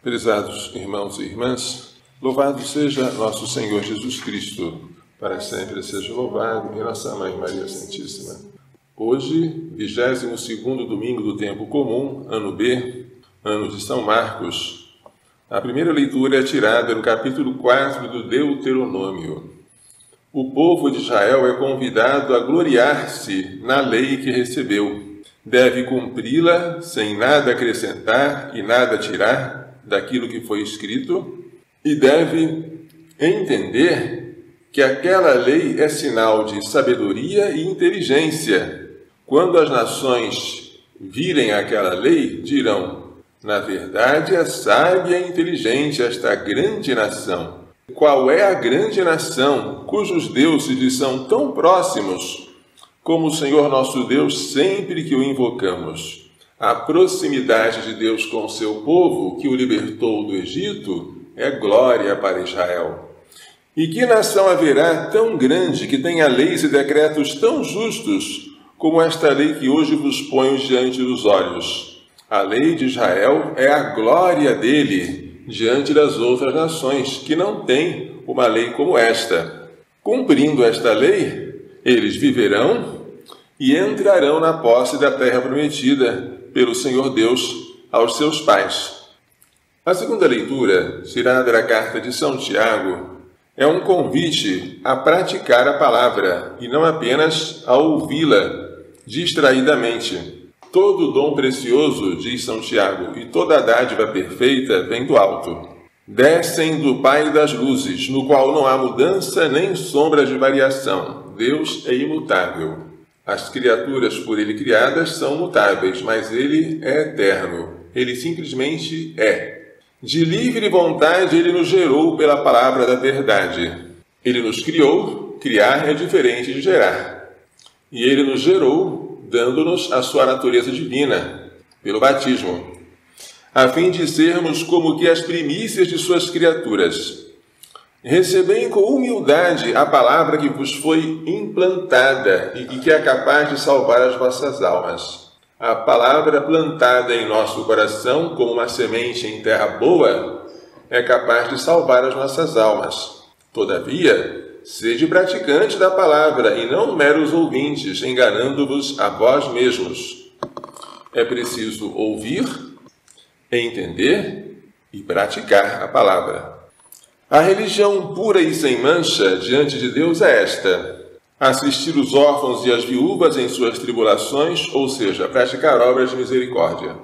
Prezados irmãos e irmãs, louvado seja nosso Senhor Jesus Cristo, para sempre seja louvado, e nossa Mãe Maria Santíssima. Hoje, 22º domingo do tempo comum, ano B, ano de São Marcos, a primeira leitura é tirada no capítulo 4 do Deuteronômio. O povo de Israel é convidado a gloriar-se na lei que recebeu. Deve cumpri-la sem nada acrescentar e nada tirar daquilo que foi escrito, e deve entender que aquela lei é sinal de sabedoria e inteligência. Quando as nações virem aquela lei, dirão: na verdade é sábia e inteligente esta grande nação. Qual é a grande nação cujos deuses lhe são tão próximos como o Senhor nosso Deus sempre que o invocamos? A proximidade de Deus com o seu povo, que o libertou do Egito, é glória para Israel. E que nação haverá tão grande que tenha leis e decretos tão justos como esta lei que hoje vos ponho diante dos olhos? A lei de Israel é a glória dele diante das outras nações, que não têm uma lei como esta. Cumprindo esta lei, eles viverão e entrarão na posse da terra prometida pelo Senhor Deus aos seus pais. A segunda leitura, tirada da carta de São Tiago, é um convite a praticar a palavra e não apenas a ouvi-la distraidamente. Todo dom precioso, diz São Tiago, e toda dádiva perfeita vem do alto. Descem do Pai das luzes, no qual não há mudança nem sombra de variação. Deus é imutável. As criaturas por ele criadas são mutáveis, mas ele é eterno. Ele simplesmente é. De livre vontade ele nos gerou pela palavra da verdade. Ele nos criou, criar é diferente de gerar. E ele nos gerou, dando-nos a sua natureza divina, pelo batismo, a fim de sermos como que as primícias de suas criaturas. Recebei com humildade a palavra que vos foi implantada e que é capaz de salvar as vossas almas. A palavra plantada em nosso coração como uma semente em terra boa é capaz de salvar as nossas almas. Todavia, sede praticante da palavra e não meros ouvintes, enganando-vos a vós mesmos. É preciso ouvir, entender e praticar a palavra. A religião pura e sem mancha diante de Deus é esta: assistir os órfãos e as viúvas em suas tribulações, ou seja, praticar obras de misericórdia.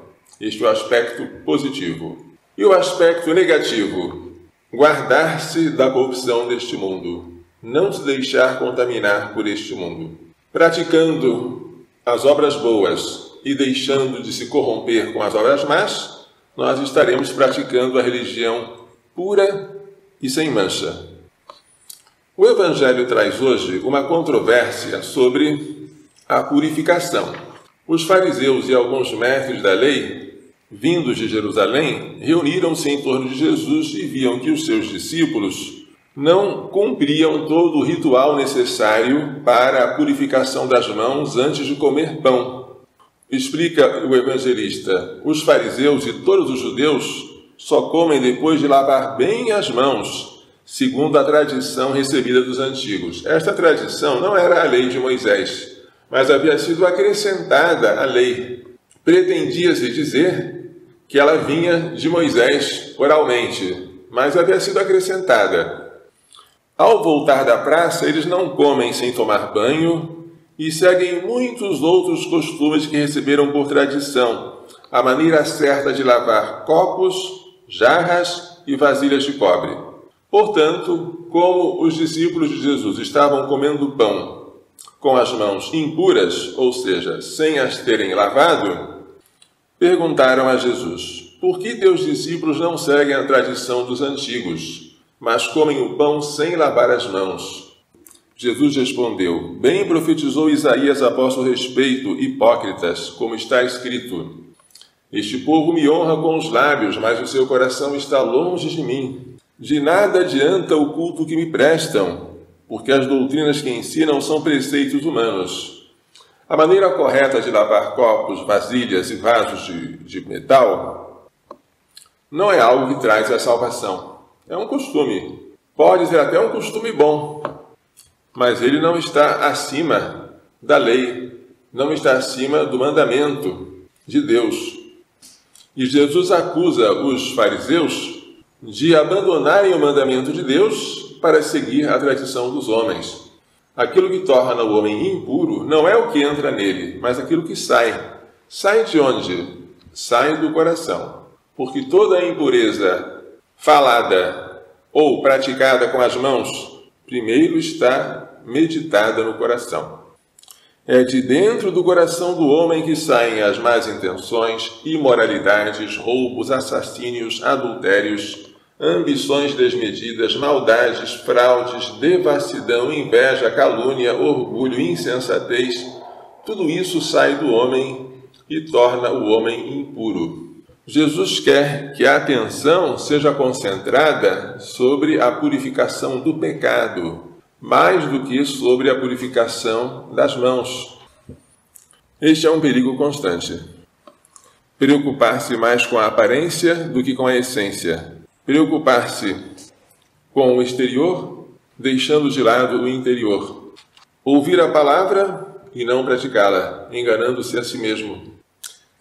Este é o aspecto positivo. E o aspecto negativo: guardar-se da corrupção deste mundo, não se deixar contaminar por este mundo. Praticando as obras boas e deixando de se corromper com as obras más, nós estaremos praticando a religião pura e sem mancha. O Evangelho traz hoje uma controvérsia sobre a purificação. Os fariseus e alguns mestres da lei, vindos de Jerusalém, reuniram-se em torno de Jesus e viam que os seus discípulos não cumpriam todo o ritual necessário para a purificação das mãos antes de comer pão. Explica o evangelista: os fariseus e todos os judeus só comem depois de lavar bem as mãos, segundo a tradição recebida dos antigos. Esta tradição não era a lei de Moisés, mas havia sido acrescentada à lei. Pretendia-se dizer que ela vinha de Moisés oralmente, mas havia sido acrescentada. Ao voltar da praça, eles não comem sem tomar banho e seguem muitos outros costumes que receberam por tradição, a maneira certa de lavar copos, jarras e vasilhas de cobre. Portanto, como os discípulos de Jesus estavam comendo pão com as mãos impuras, ou seja, sem as terem lavado, perguntaram a Jesus: por que teus discípulos não seguem a tradição dos antigos, mas comem o pão sem lavar as mãos? Jesus respondeu: bem profetizou Isaías a vosso respeito, hipócritas, como está escrito: este povo me honra com os lábios, mas o seu coração está longe de mim. De nada adianta o culto que me prestam, porque as doutrinas que ensinam são preceitos humanos. A maneira correta de lavar copos, vasilhas e vasos de metal não é algo que traz a salvação. É um costume. Pode ser até um costume bom, mas ele não está acima da lei, não está acima do mandamento de Deus. E Jesus acusa os fariseus de abandonarem o mandamento de Deus para seguir a tradição dos homens. Aquilo que torna o homem impuro não é o que entra nele, mas aquilo que sai. Sai de onde? Sai do coração. Porque toda a impureza falada ou praticada com as mãos, primeiro está meditada no coração. É de dentro do coração do homem que saem as más intenções, imoralidades, roubos, assassínios, adultérios, ambições desmedidas, maldades, fraudes, devassidão, inveja, calúnia, orgulho, insensatez. Tudo isso sai do homem e torna o homem impuro. Jesus quer que a atenção seja concentrada sobre a purificação do pecado, mais do que sobre a purificação das mãos. Este é um perigo constante. Preocupar-se mais com a aparência do que com a essência. Preocupar-se com o exterior, deixando de lado o interior. Ouvir a palavra e não praticá-la, enganando-se a si mesmo.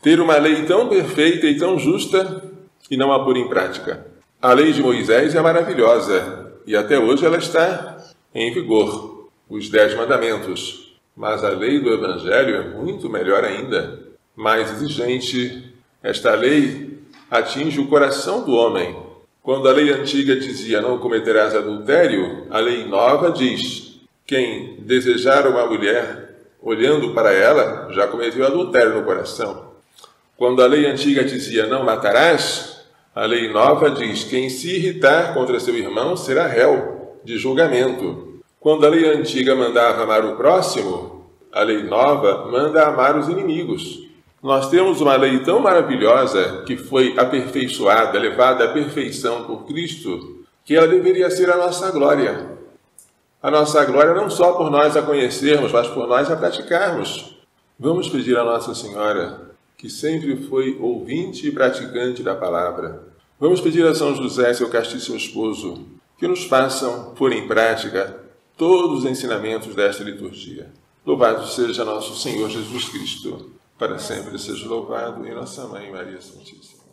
Ter uma lei tão perfeita e tão justa e não a pôr em prática. A lei de Moisés é maravilhosa e até hoje ela está em vigor, os 10 mandamentos. Mas a lei do Evangelho é muito melhor ainda, mais exigente. Esta lei atinge o coração do homem. Quando a lei antiga dizia não cometerás adultério, a lei nova diz: quem desejar uma mulher olhando para ela já cometeu adultério no coração. Quando a lei antiga dizia não matarás, a lei nova diz: quem se irritar contra seu irmão será réu de julgamento. Quando a lei antiga mandava amar o próximo, a lei nova manda amar os inimigos. Nós temos uma lei tão maravilhosa que foi aperfeiçoada, levada à perfeição por Cristo, que ela deveria ser a nossa glória. A nossa glória não só por nós a conhecermos, mas por nós a praticarmos. Vamos pedir a Nossa Senhora, que sempre foi ouvinte e praticante da palavra. Vamos pedir a São José, seu castíssimo esposo, que nos façam pôr em prática todos os ensinamentos desta liturgia. Louvado seja nosso Senhor Jesus Cristo, para sempre seja louvado, e nossa Mãe Maria Santíssima.